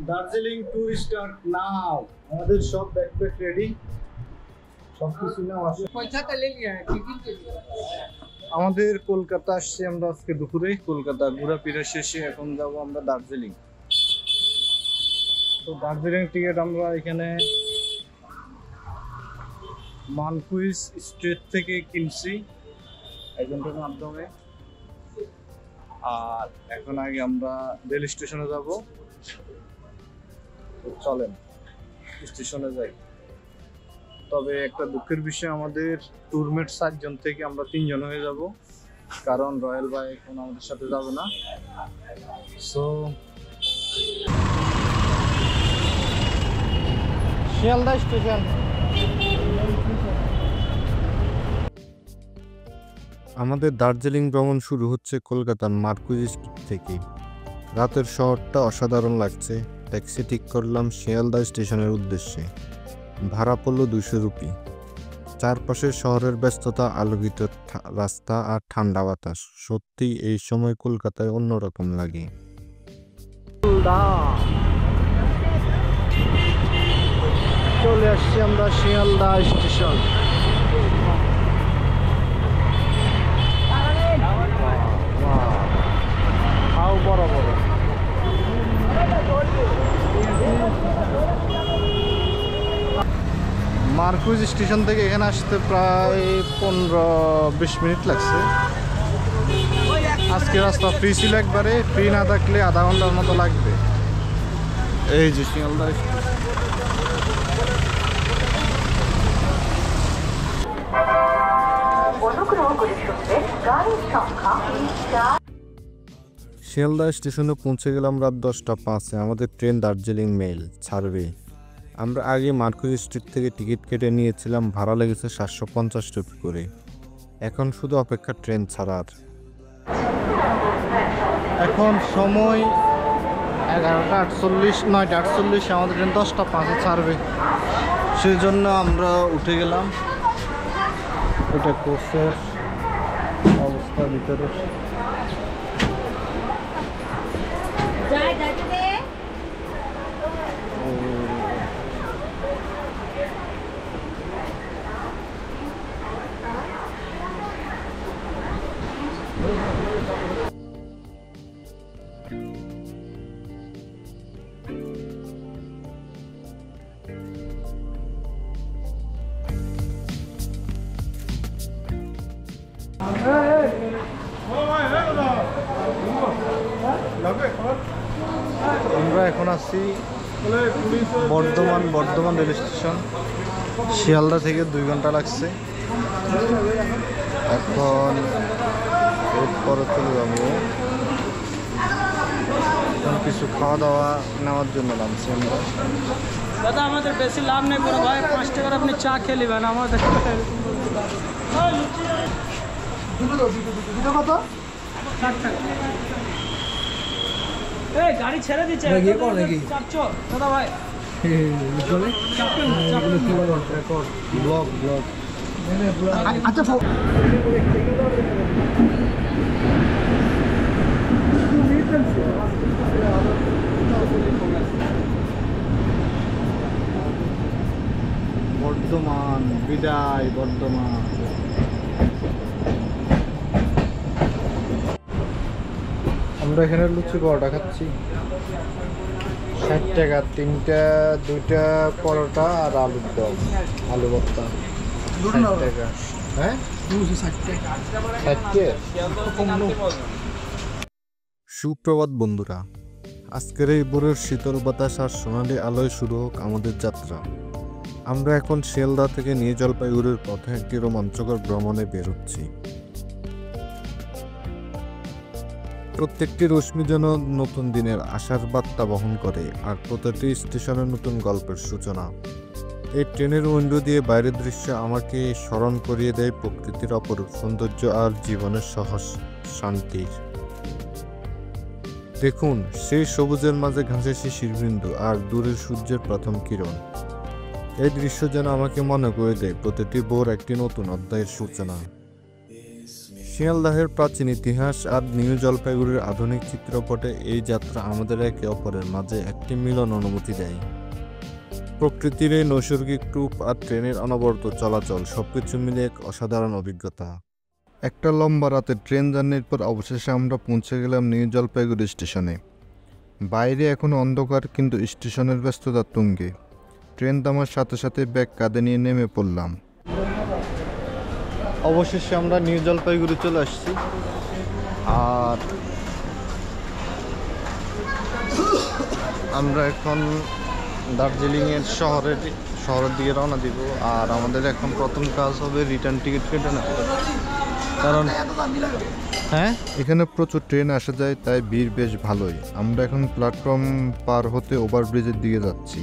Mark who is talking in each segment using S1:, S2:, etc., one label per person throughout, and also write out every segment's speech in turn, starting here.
S1: Darjeeling tour start now. আমাদের সব backpack ready, সব কিছু নাও আছে। আমাদের কলকাতা আসছি আমরা আজকে দুপুরে। কলকাতা ঘোরাফেরা শেষে এখন যাব আমরা দার্জিলিং। তো দার্জিলিং টিকিট আমরা এখানে মানকুইস স্ট্রিট থেকে কিনছি এজেন্টের মাধ্যমে। আর এখন আগে আমরা রেল স্টেশনে যাব। তো চলেন স্টেশনে যাই। তবে একটা দুঃখের বিষয়, আমাদের ট্যুরমেট 7 জন থেকে আমরা 3 জন হয়ে যাব, কারণ রয়্যাল ভাই এখন আমাদের সাথে যাবে না। So Sealdah station.
S2: আমাদের দার্জিলিং ভ্রমণ শুরু হচ্ছে কলকাতার মার্কুইজ স্ট্রিট থেকে। রাতের শহরটা অসাধারণ লাগছে। ট্যাক্সি ঠিক করলাম শিয়ালদা স্টেশনের উদ্দেশ্যে। ভাড়া পড়ল 200 রুপি। চারপাশে শহরের ব্যস্ততা, আলোকিত রাস্তা আর ঠান্ডা বাতাস। সত্যি এই সময় কলকাতায় অন্যরকম লাগে।
S1: চলে আসছি আমরা শিয়ালদা স্টেশন। হাও বড় বড় মার্কুইজ স্টেশন থেকে এখানে আসতে প্রায় 15-20 মিনিট লাগছে। আজকে রাস্তা ফ্রি ছিল, একবারে ফ্রি না থাকলে আধা ঘন্টার মতো লাগবে। এই যে শিয়ালদা স্টেশন।
S2: শিয়ালদা স্টেশনে পৌঁছে গেলাম রাত 10:05-এ। আমাদের ট্রেন দার্জিলিং মেল ছাড়বে। আমরা আগে মার্কুইজ স্ট্রিট থেকে টিকিট কেটে নিয়েছিলাম, ভাড়া লেগেছে 750 রুপি করে। এখন শুধু অপেক্ষা ট্রেন ছাড়ার।
S1: এখন সময় 11:48, 9:48। আমাদের ট্রেন 10:05-এ ছাড়বে, সেই জন্য আমরা উঠে গেলাম। এটা কোচের অবস্থা ভিতরে। আমরা এখন আছি বর্ধমান রেল স্টেশন। শিয়ালদা থেকে 2 ঘন্টা লাগছে। এখন এরপরে চলে যাবো। এখন কিছু খাওয়া দাওয়া নেওয়ার জন্য নামছি আমরা।
S3: দাদা আমাদের বেশি লাভ নেই কোনো ভাই, 5 টাকার আপনি চা খেয়ে নেবেন আমাদের। কত? 60 টাকা। এই গাড়ি ছেড়ে দিচ্ছে চাপছো দাদা ভাই।
S1: আচ্ছা বর্ধমান বিদায়, বর্ধমান। আমরা এখানে লুচি পরোটা খাচ্ছি 60 টাকা 3টা, 2টা পরোটা আর আলুর দম, আলু ভর্তা 60 টাকা। হ্যাঁ 60 টাকা।
S2: সুপ্রভাত বন্ধুরা, আজকের এই ভোরের শীতল বাতাস আর সোনালি আলোয় শুরু হোক আমাদের যাত্রা। আমরা এখন শিয়ালদা থেকে নিউ জলপাইগুড়ির পথে একটি রোমাঞ্চকর ভ্রমণে বেরোচ্ছি। প্রত্যেকটি রশ্মি যেন নতুন দিনের আশার বার্তা বহন করে, আর প্রতিটি স্টেশনে নতুন গল্পের সূচনা। এই ট্রেনের উইন্ডো দিয়ে বাইরের দৃশ্য আমাকে স্মরণ করিয়ে দেয় প্রকৃতির অপরূপ সৌন্দর্য আর জীবনের সহজ শান্তির। দেখুন, সেই সবুজের মাঝে ঘাসের শিশিরবিন্দু আর দূরের সূর্যের প্রথম কিরণ। এই দৃশ্য যেন আমাকে মনে করে দেয় প্রতিটি ভোর একটি নতুন অধ্যায়ের সূচনা। শিয়ালদাহের প্রাচীন ইতিহাস আর নিউ জলপাইগুড়ির আধুনিক চিত্রপটে এই যাত্রা আমাদের একে অপরের মাঝে একটি মিলন অনুভূতি দেয়। প্রকৃতির এই নৈসর্গিক রূপ আর ট্রেনের অনবরত চলাচল সবকিছু মিলে এক অসাধারণ অভিজ্ঞতা। একটা লম্বা রাতে ট্রেন জার্নির পর অবশেষে আমরা পৌঁছে গেলাম নিউ জলপাইগুড়ি স্টেশনে। বাইরে এখন অন্ধকার, কিন্তু স্টেশনের ব্যস্ততা তুঙ্গে। ট্রেন থামার সাথে সাথে ব্যাগ কাঁধে নিয়ে নেমে পড়লাম। অবশেষে আমরা নিউ জলপাইগুড়ি চলে আসছি। আর আমরা এখন দার্জিলিংয়ের শহরের দিকে রওনা দিব। আর আমাদের এখন প্রথম কাজ হবে রিটার্ন টিকিট কেটে নেওয়া, কারণ এখানে প্রচুর ট্রেন আসা যায়, তাই ভিড় বেশ ভালোই। আমরা এখন প্ল্যাটফর্ম পার হতে ওভারব্রিজের দিকে যাচ্ছি।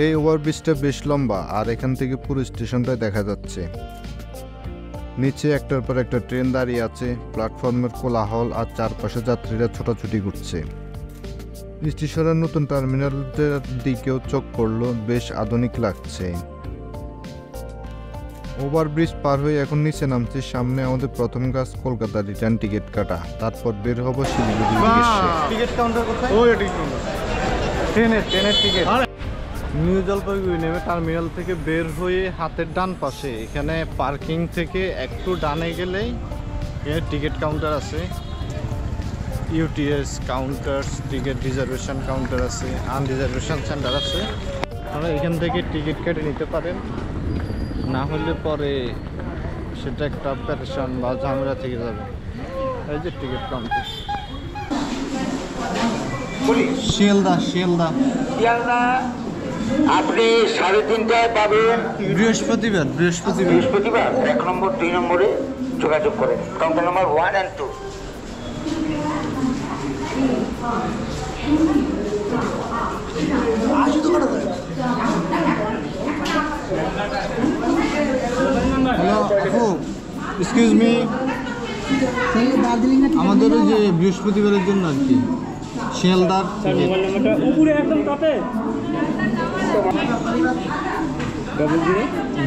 S2: এই ওভারব্রিজটা বেশ লম্বা, আর এখান থেকে পুরো স্টেশনটাই দেখা যাচ্ছে। নিচে একটার পর একটা ট্রেন দাঁড়িয়ে আছে, প্ল্যাটফর্মের কোলাহল আর চারপাশে যাত্রীরা ছোটাছুটি করছে। স্টেশনের নতুন টার্মিনালদের দিকেও চোখ পড়লো, বেশ আধুনিক লাগছে। ওভারব্রিজ পার হয়ে এখন নিচে নামছি। সামনে আমাদের প্রথম কাজ কলকাতা রিটার্ন টিকিট কাটা, তারপর বের হবো শিলিগুড়ি উদ্দেশ্যে। টিকিট কাউন্টার কোথায়? ওই ট্রেনের টিকিট। নিউ জলপাইগুড়ি নেমে টার্মিনাল থেকে বের হয়ে হাতের ডান পাশে এখানে পার্কিং থেকে একটু ডানে গেলেই টিকিট কাউন্টার আছে। UTS counters, ticket reservation counter আছে, আনরিজার্ভেশন সেন্টার আছে। আপনারা এখান থেকে টিকিট কেটে নিতে পারেন, না হলে পরে সেটা একটা প্যারেশান বা ঝামেলা থেকে যাবে। এই যে টিকিট কাউন্টার শিয়ালদা
S4: আপনি 3:30টায় পাবেন।
S2: বৃহস্পতিবার
S4: 1 নম্বর 2 নম্বরে যোগাযোগ করেন, কাউন্টার নম্বর 1 and 2।
S2: হ্যালো আপু, এক্সকিউজ মি, আমাদের ওই যে বৃহস্পতিবারের জন্য আর কি শিয়ালদার
S3: উপরে একদম টপে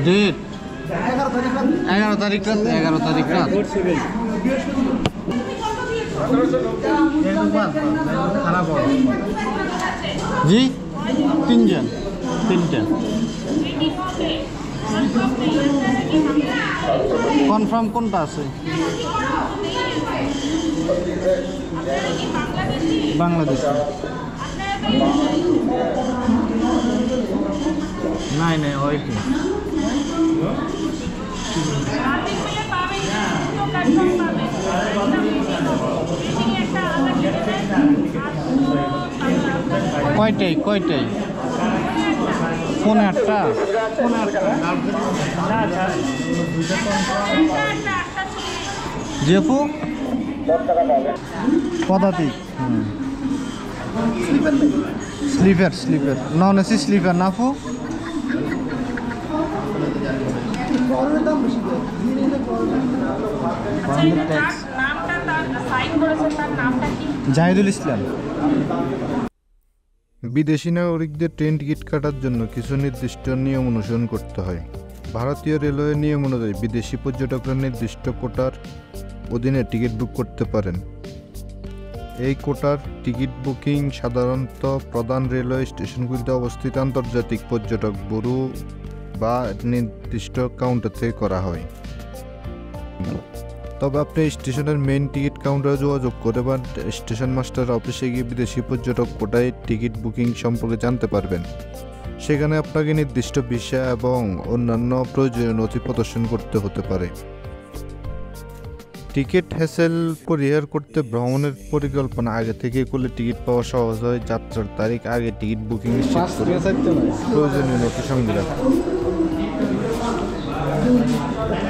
S2: ডেট 11 তারিখ রাত। খারাপ জি 3 কনফার্ম কোনটা আছে? বাংলাদেশ নাই ওইটি কয়টাই 8:30 জেফু পদাতিক স্লিপার নন এসি স্লিপার না আপু? জাহিদুল ইসলাম। বিদেশি নাগরিকদের ট্রেন টিকিট কাটার জন্য কিছু নির্দিষ্ট নিয়ম অনুসরণ করতে হয়। ভারতীয় রেলওয়ে নিয়ম অনুযায়ী বিদেশি পর্যটকরা নির্দিষ্ট কোটার অধীনে টিকিট বুক করতে পারেন। এই কোটার টিকিট বুকিং সাধারণত প্রধান রেলওয়ে স্টেশনগুলিতে অবস্থিত আন্তর্জাতিক পর্যটক ব্যুরো বা নির্দিষ্ট কাউন্টার থেকে করা হয়। তবে আপনি স্টেশনের মেইন টিকিট কাউন্টারে যোগাযোগ করে বা স্টেশন মাস্টার অফিসে গিয়ে বিদেশি পর্যটক কোটায় টিকিট বুকিং সম্পর্কে জানতে পারবেন। সেখানে আপনাকে নির্দিষ্ট ভিসা এবং অন্যান্য প্রয়োজনীয় নথি প্রদর্শন করতে হতে পারে। টিকিট হ্যাসেল পরিহার করতে ভ্রমণের পরিকল্পনা আগে থেকে করলে টিকিট পাওয়া সহজ হয়। যাত্রার তারিখ আগে টিকিট বুকিং নিশ্চিত করে প্রয়োজনীয় নথি সঙ্গে রাখুন।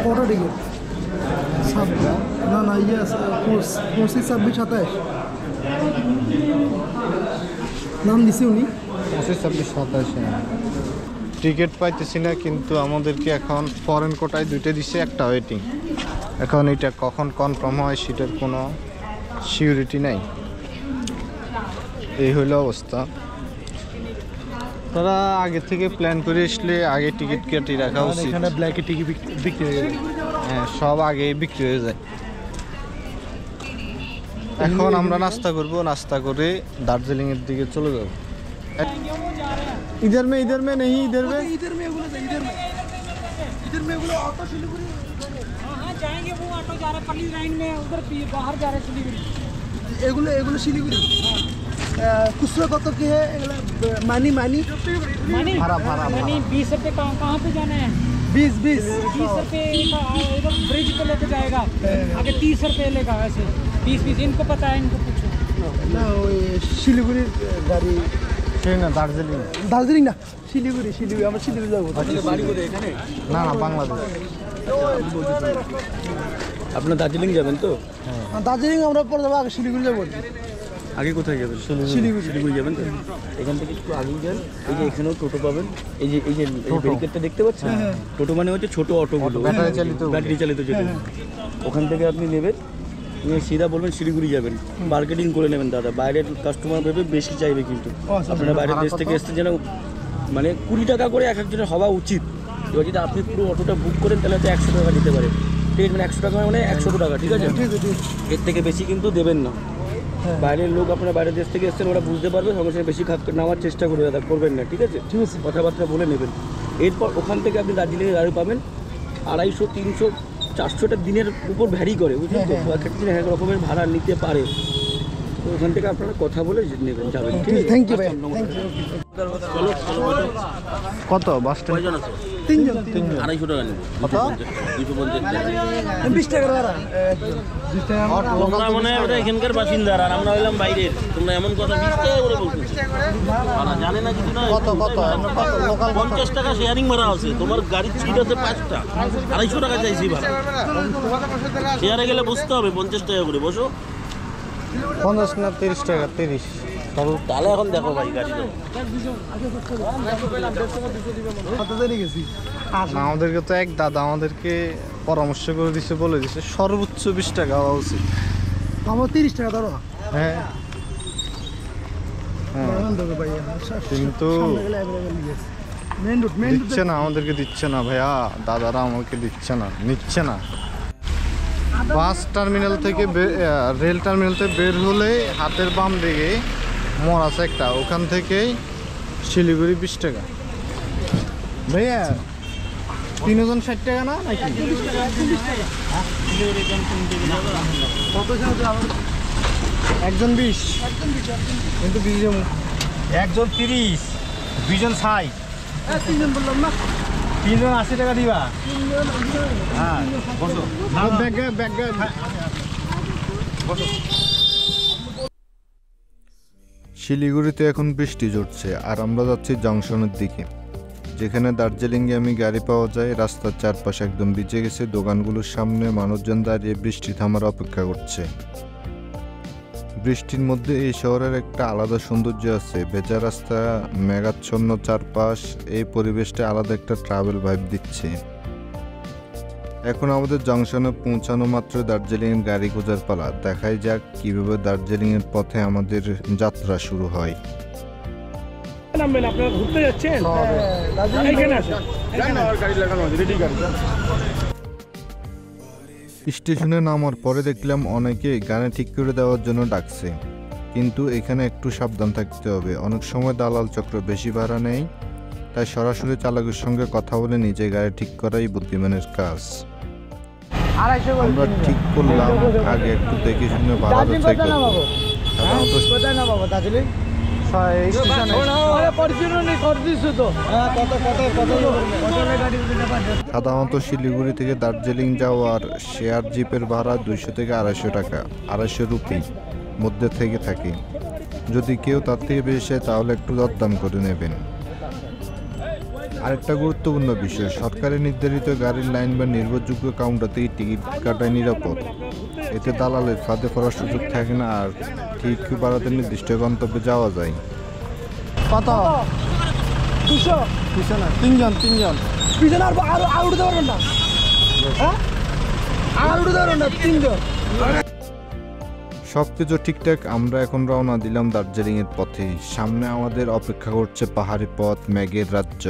S5: কটা টিকিট? না 25, 26, 27। নাম দিছে উনি
S2: 25, 26, 27। টিকিট পাইতেছি না, কিন্তু আমাদেরকে এখন ফরেন কোটায় 2টা দিছে, একটা ওয়েটিং। এখন এটা কখন কনফার্ম হয় সেটার কোনো সিউরিটি নাই। এই হইল অবস্থা। তারা আগে থেকে প্ল্যান করে আসলে আগে টিকিট কেটে রাখা উচিত।
S5: এখানে ব্ল্যাকে টিকিট বিক্রি হয়ে যাবে।
S1: হ্যাঁ সব আগে বিক্রি হয়ে যায়। এখন আমরা নাস্তা করব, নাস্তা করে দার্জিলিং এর দিকে চলে যাব। इधर में नहीं इधर में
S5: इधर में बोला इधर में बोला ऑटो सिलीगुड़ी
S3: हाँ जाएंगे, वो ऑटो जा रहा है पल्ली लाइन में, उधर बाहर जा रहे हैं सिलीगुड़ी।
S5: एगुलो एगुलो सिलीगुड़ी खुसरो कत की है एगुला मानी मानी
S1: भाड़ा भाड़ा
S3: नहीं 20 रुपये कहाँ पे जाना है?
S5: 20
S3: 20 रुपये इधर ब्रिज पे लेके जाएगा, आगे 30 रुपये लेगा ऐसे 20 इनको पता है, इनको पूछो
S5: ना वो सिलीगुड़ी गाड़ी
S1: সেই না দার্জিলিং
S5: दार्जिलिंग ना सिलीगुड़ी सिलीगुड़ी আমরা सिलीगुड़ी যাব
S6: বাড়ি কোথায় এখানে?
S1: না না বাংলাদেশ।
S6: আপনার দার্জিলিং যাবেন তো?
S5: दार्जिलिंग আমরা পরে যাব, আগে सिलीगुड़ी যাব।
S6: আগে কোথায় যাবেন? শিলিগুড়ি যাবেন তো? এখান থেকে একটু আগেই যান, এই যে এখানেও টোটো পাবেন, এই যে ব্যারিকেডটা দেখতে পাচ্ছেন, টোটো মানে হচ্ছে ছোট অটোগুলো, ব্যাটারি চালিত যেটা, ওখান থেকে আপনি নেবেন, নিয়ে সিধা বলবেন শিলিগুড়ি যাবেন, মার্কেটিং করে নেবেন দাদা, বাইরের কাস্টমার ভেবে বেশি চাইবে, কিন্তু আপনারা বাইরের দেশ থেকে এসেছেন যেন মানে 20 টাকা করে এক একজনের হওয়া উচিত। এবার যদি আপনি পুরো অটোটা বুক করেন তাহলে হয়তো 100 টাকা দিতে পারে, ঠিক আছে? মানে 100 টাকা মানে 100 টাকা, ঠিক আছে? এর থেকে বেশি কিন্তু দেবেন না। বাইরের লোক, আপনারা বাইরের দেশ থেকে এসেছেন, ওরা বুঝতে পারবে, সঙ্গে সঙ্গে বেশি নেওয়ার চেষ্টা করে দাদা করবেন না, ঠিক আছে? কথাবার্তা বলে নেবেন। এরপর ওখান থেকে আপনি দার্জিলিংয়ে গাড়ি পাবেন 250, 300, 400টা দিনের উপর ভ্যারি করে, বুঝলেন তো? এক এক দিন এক রকমের ভাড়া নিতে পারে, তো ওখান থেকে আপনারা কথা বলে নেবেন, যাবেন, ঠিক আছে?
S5: থ্যাংক ইউ ভাই,
S1: কত বাস স্ট্যান্ড?
S6: কয়জন আছে?
S5: তিনজন
S6: 250 টাকা নেব।
S1: কত?
S5: 20 টাকা ভাড়া।
S6: তোমরা মনে হয় ওটা এখানকার বাসিন্দার, আর আমরা হইলাম বাইরের, তোমরা এমন কথা 20 টাকা করে বলছো, জানে না কিছু না।
S1: কত কত লোকাল
S6: 50 টাকা শেয়ারিং ভাড়া আছে, তোমার গাড়ির সিট আছে 5টা, 250 টাকা চাইছি ভাড়া। শেয়ারে গেলে বসতে হবে 50 টাকা করে, বসো।
S1: 50 না 30 টাকা, 30
S6: তাহলে এখন দেখো ভাই গাড়ি দাও।
S1: না, আমাদেরকে তো এক দাদা আমাদেরকে পরামর্শ করে দিছে, বলে দিছে সর্বোচ্চ 20 টাকা হওয়া উচিত।
S5: আমার 30 টাকা ধরো।
S1: হ্যাঁ কিন্তু দিচ্ছে না, আমাদেরকে দিচ্ছে না ভাইয়া, দাদারা আমাকে দিচ্ছে না, নিচ্ছে না। বাস টার্মিনাল থেকে রেল টার্মিনাল থেকে বের হলে হাতের বাম দিকে মোড় আছে একটা, ওখান থেকে শিলিগুড়ি 20 টাকা। ভাইয়া 3 জন 60 টাকা না নাকি? একজন 20 কিন্তু 20 জন, একজন 30, 2 জন 60,
S5: 3 জন বললাম না,
S1: 3 জন 80 টাকা দিবা। হ্যাঁ বসো, ব্যাগ বসো।
S2: শিলিগুড়িতে এখন বৃষ্টি ঝরছে আর আমরা যাচ্ছি জংশনের দিকে, যেখানে দার্জিলিংয়ে আমি গাড়ি পাওয়া যায়। রাস্তার চারপাশে একদম ভিজে গেছে, দোকানগুলোর সামনে মানুষজন দাঁড়িয়ে বৃষ্টি থামার অপেক্ষা করছে। বৃষ্টির মধ্যে এই শহরের একটা আলাদা সৌন্দর্য আছে, ভেজা রাস্তা, মেঘাচ্ছন্ন চারপাশ, এই পরিবেশটা আলাদা একটা ট্রাভেল ভাইব দিচ্ছে। এখন আমাদের জংশনে পৌঁছানো মাত্র দার্জিলিংয়ের গাড়ি খোঁজার পালা। দেখাই যাক কিভাবে দার্জিলিংয়ের পথে আমাদের যাত্রা শুরু হয়।
S3: আপনারা ঘুরতে যাচ্ছেন? এইখানে আসেন,
S2: স্টেশনে নামার পরে দেখলাম অনেকে গাড়ি ঠিক করে দেওয়ার জন্য ডাকছে, কিন্তু এখানে একটু সাবধান থাকতে হবে। অনেক সময় দালাল চক্র বেশি ভাড়া নেয়, তাই সরাসরি চালকের সঙ্গে কথা বলে নিজে গাড়ি ঠিক করাই বুদ্ধিমানের কাজ। আমরা ঠিক করলাম আগে একটু দেখে শুনে ভাড়া যাচাই করব। সাধারণত শিলিগুড়ি থেকে দার্জিলিং যাওয়ার শেয়ার জিপের ভাড়া 200 থেকে 250 টাকা, 250 রুপি মধ্যে থেকে থাকে। যদি কেউ তার থেকে বেশি চায় তাহলে একটু দরদাম করে নেবেন। আরেকটা গুরুত্বপূর্ণ বিষয়, সরকারি নির্ধারিত গাড়ির লাইন বা নির্ভরযোগ্য কাউন্টারতেই টিকিট কাটায় নিরাপদ। এতে দালালের ফাঁদে পড়ার সুযোগ থাকে না, আর ঠিক বাড়াতে নির্দিষ্ট গন্তব্যে যাওয়া যায়।
S1: কত?
S5: 200
S1: না 3 জন
S5: 2 জন আর উঠতে পারবেন না, হ্যাঁ আর উঠতে পারবেন না 3 জন।
S2: সবকিছু ঠিকঠাক, আমরা এখন রওনা দিলাম দার্জিলিংয়ের পথে। সামনে আমাদের অপেক্ষা করছে পাহাড়ি পথ, মেঘের রাজ্য।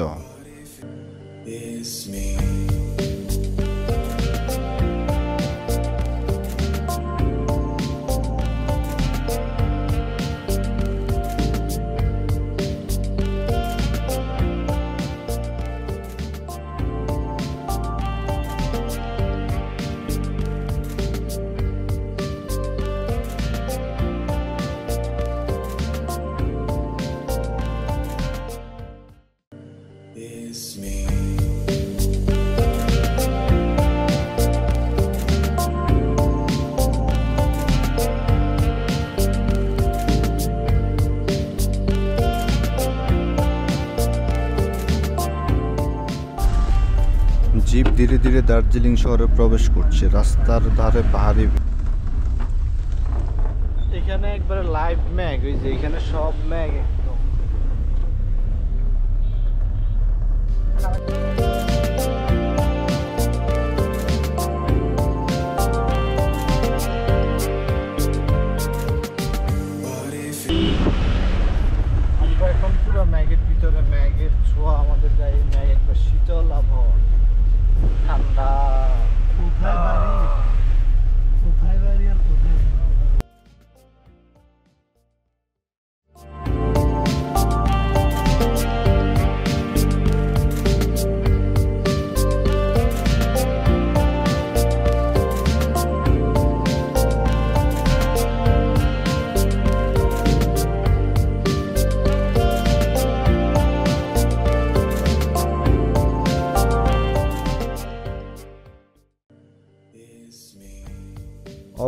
S2: ধীরে ধীরে দার্জিলিং শহরে প্রবেশ করছে। রাস্তার ধারে পাহাড়ি
S1: এখানে একবারে লাইভ ম্যাগ, ওই যে এখানে সব ম্যাগ একদম। আমরা এখন পুরো ম্যাগের ভিতরে, ম্যাগের ছোঁয়া আমাদের গায়ে, ম্যাগ একবার শীতল আবহাওয়া, ঠান্ডা।
S5: কোথায় বাড়ি, কোথায় বাড়ি আর কোথায়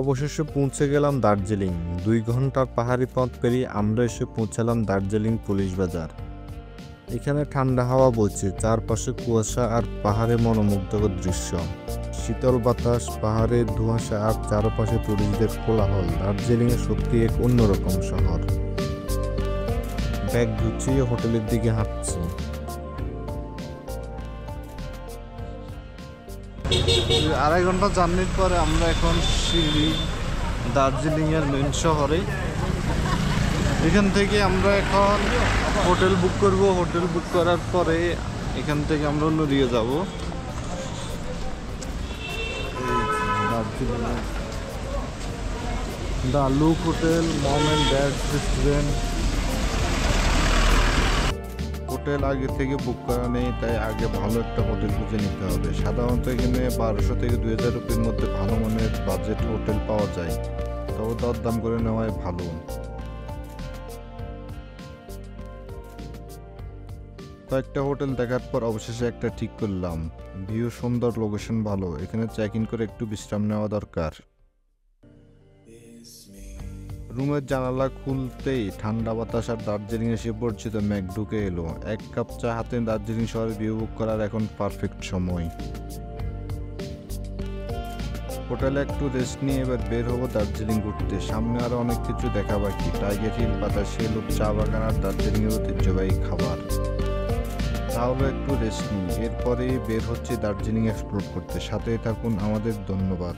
S2: অবশেষে পৌঁছে গেলাম দার্জিলিং। 2 ঘন্টার পাহাড়ি পথ পেরিয়ে আমরা এসে পৌঁছালাম দার্জিলিং পুলিশ বাজার। এখানে ঠান্ডা হাওয়া বইছে, চারপাশে কুয়াশা আর পাহাড়ে মনোমুগ্ধকর দৃশ্য। শীতল বাতাস, পাহাড়ের ধোঁয়াশা আর চারপাশে টুরিস্টদের কোলাহল। দার্জিলিংয়ে সত্যি এক অন্যরকম শহর। ব্যাগ গুছিয়ে হোটেলের দিকে হাঁটছি।
S1: আড়াই ঘন্টা জার্নির পরে আমরা এখন শিলি, দার্জিলিংয়ের মেন শহরে। এখান থেকে আমরা এখন হোটেল বুক করব। হোটেল বুক করার পরে এখান থেকে আমরা নদিয়া যাব। Darjeeling the look hotel, mom and dad restaurant.
S2: Hotel আগে থেকে বুক করা নেই, তাই আগে ভালো একটা হোটেল খুঁজে নিতে হবে। সাধারণত এখানে 1200 থেকে 2000 রুপির মধ্যে ভালো মানের বাজেট হোটেল পাওয়া যায়, তবে দরদাম করে নেওয়াই ভালো। কয়েকটা হোটেল দেখার পর অবশেষে একটা ঠিক করলাম। ভিউ সুন্দর, লোকেশন ভালো, এখানে চেক ইন করে একটু বিশ্রাম নেওয়া দরকার। রুমের জানালা খুলতেই ঠান্ডা বাতাস আর দার্জিলিং এসে পরিচিত ম্যাগ ঢুকে এলো। 1 কাপ চা হাতে দার্জিলিং শহরে ভিউ বুক করার এখন পারফেক্ট সময়। হোটেলে একটু রেস্ট নিয়ে এবার বের হবো দার্জিলিং ঘুরতে। সামনে আরো অনেক কিছু দেখা বাকি। টাইগার হিল, বাতাসে লোক, চা বাগান আর দার্জিলিং এর ঐতিহ্যবাহী খাবার। তাহলে একটু রেস্ট নিই, এরপরেই বের হচ্ছে দার্জিলিং এক্সপ্লোর করতে। সাথে থাকুন আমাদের। ধন্যবাদ।